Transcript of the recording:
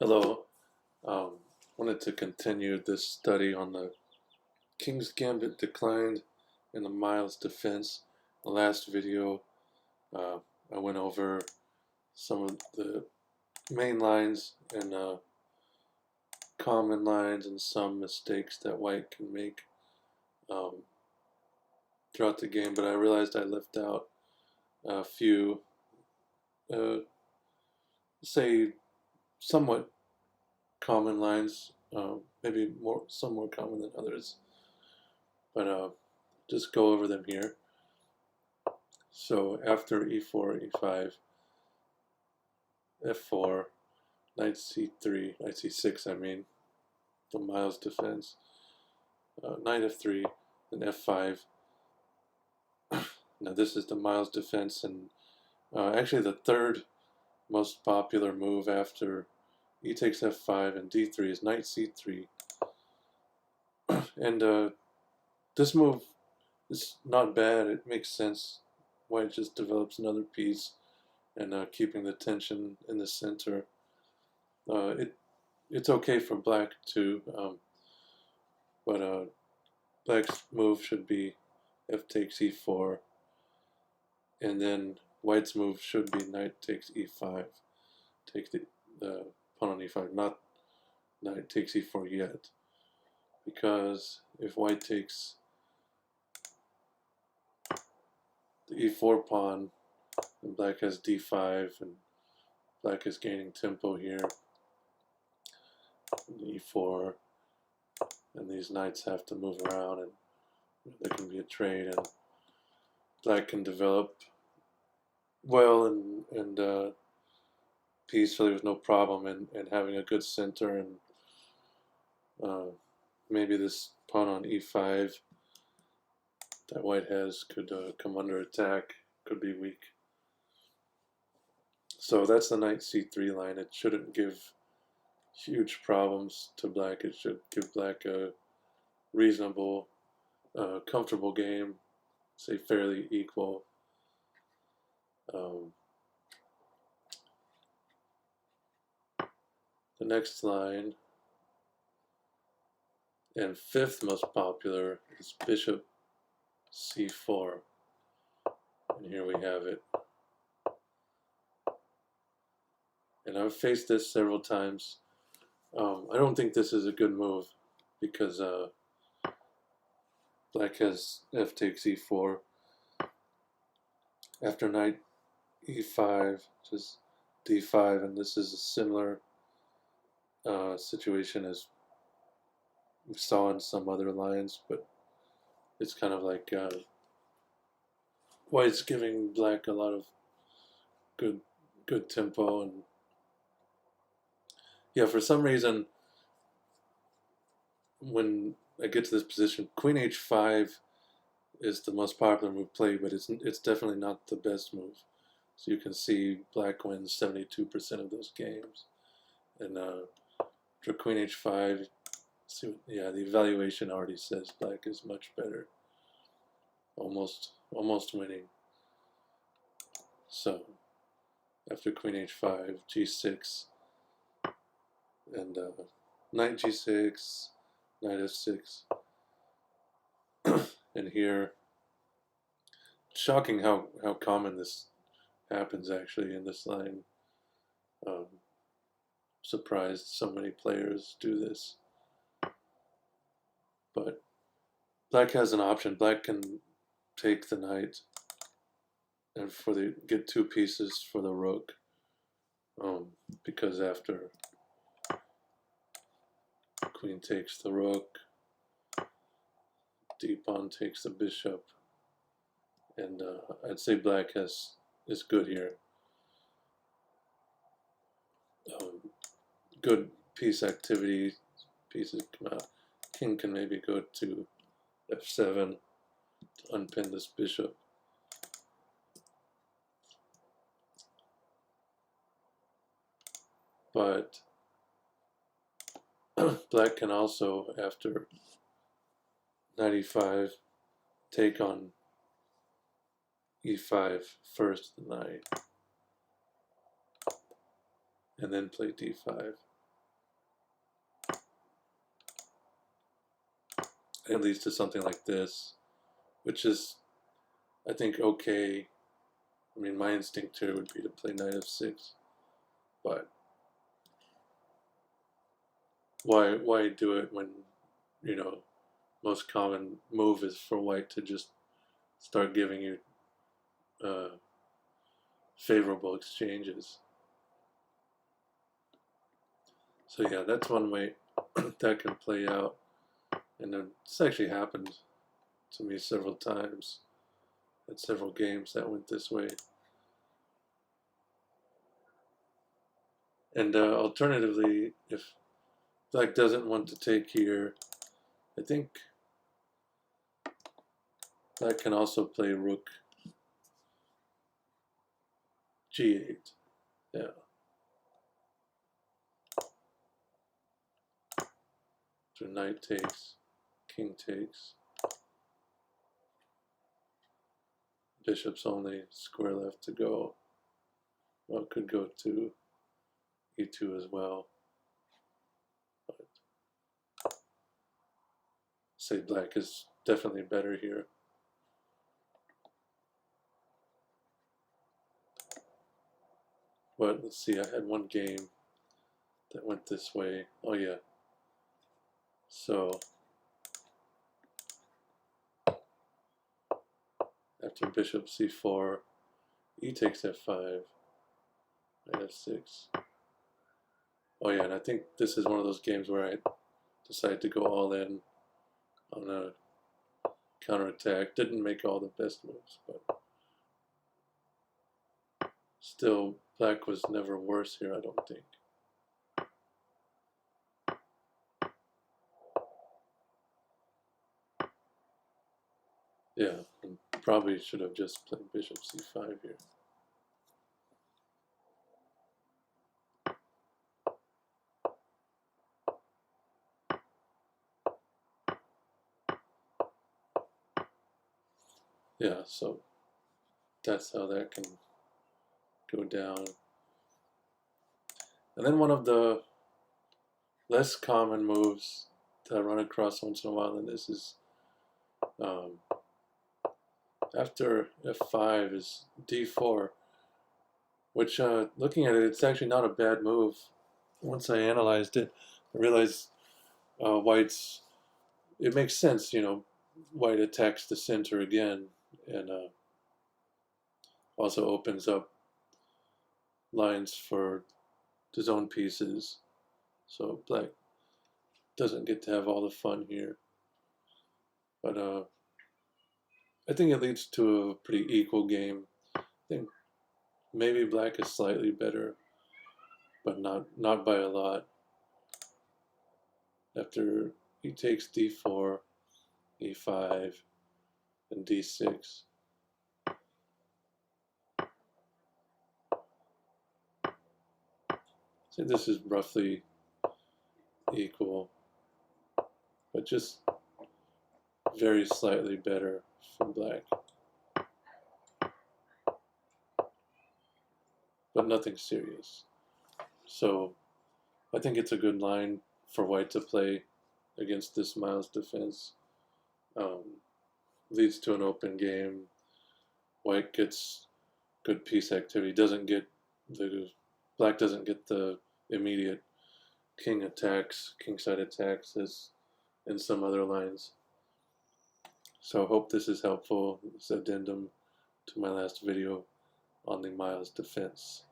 Hello. Um, Wanted to continue this study on the King's Gambit declined in the Miles defense. The last video, uh, I went over some of the main lines and common lines and some mistakes that White can make um, throughout the game, but I realized I left out a few, uh, say, somewhat common lines, maybe some more common than others, but just go over them here. So after e4, e5, f4, knight c3, knight c6, I mean, the Miles defense, knight f3, and f5. Now this is the Miles defense, and actually the third most popular move after e takes f5 and d3 is knight c3. And this move is not bad, it makes sense. White just develops another piece and keeping the tension in the center. It's okay for black too, but black's move should be f takes e4, and then white's move should be knight takes e5. Take the pawn on e5, not knight takes e4 yet, because if white takes the e4 pawn, and black has d5, and black is gaining tempo here, e4, and these knights have to move around, and there can be a trade, and black can develop well and peacefully with no problem, and having a good center, and uh, maybe this pawn on e5 that white has could come under attack, could be weak. So that's the knight c3 line. It shouldn't give huge problems to black. It should give black a reasonable, comfortable game, say fairly equal. Um, the next line, and fifth most popular, is bishop c4. And here we have it. And I've faced this several times. I don't think this is a good move because black has f takes e4. After knight e5, just d5, and this is a similar situation as we saw in some other lines, but it's kind of like white's giving black a lot of good tempo, and yeah, for some reason when I get to this position, queen h5 is the most popular move played, but it's definitely not the best move. So you can see black wins 72% of those games, and for queen h5, yeah, the evaluation already says black is much better, almost winning. So after queen h5, g6, and knight g6, knight f6, and here, shocking how common this happens actually in this line. Um, Surprised so many players do this, but black has an option. Black can take the knight and get two pieces for the rook, because after queen takes the rook, d pawn takes the bishop, and I'd say black is good here. Good piece activity. Pieces come out. King can maybe go to f7 to unpin this bishop. But black can also, after knight e5, take on e5 first, the knight, and then play d5. it leads to something like this, which is, I think, okay. I mean, my instinct here would be to play knight f6, but why do it when, you know, most common move is for white to just start giving you favorable exchanges. So yeah, that's one way that can play out, and then this actually happened to me several times at several games that went this way. And alternatively, if black doesn't want to take here, I think black can also play rook g8. Yeah. So knight takes, king takes. Bishop's only square left to go. Well, it could go to e2 as well. But say black is definitely better here. But let's see, I had one game that went this way. Oh yeah. So after bishop c4, e takes f5, knight f6. Oh yeah, and I think this is one of those games where I decided to go all in on a counterattack. Didn't make all the best moves, but still, black was never worse here, I don't think. Yeah, and probably should have just played bishop c5 here. Yeah, so that's how that can go down. And then one of the less common moves that I run across once in a while, and this is after f5 is d4, which looking at it, it's actually not a bad move. Once I analyzed it, I realized white's, it makes sense, you know, white attacks the center again, and also opens up lines for his own pieces. So black doesn't get to have all the fun here. But I think it leads to a pretty equal game. I think maybe black is slightly better, but not by a lot. After he takes d4, e5, and d6. So this is roughly equal, but just very slightly better for black. But nothing serious. So I think it's a good line for white to play against this Miles defense. Leads to an open game. White gets good piece activity. Doesn't get the black doesn't get the immediate king attacks, kingside attacks as in some other lines. So I hope this is helpful. This addendum to my last video on the Miles defense.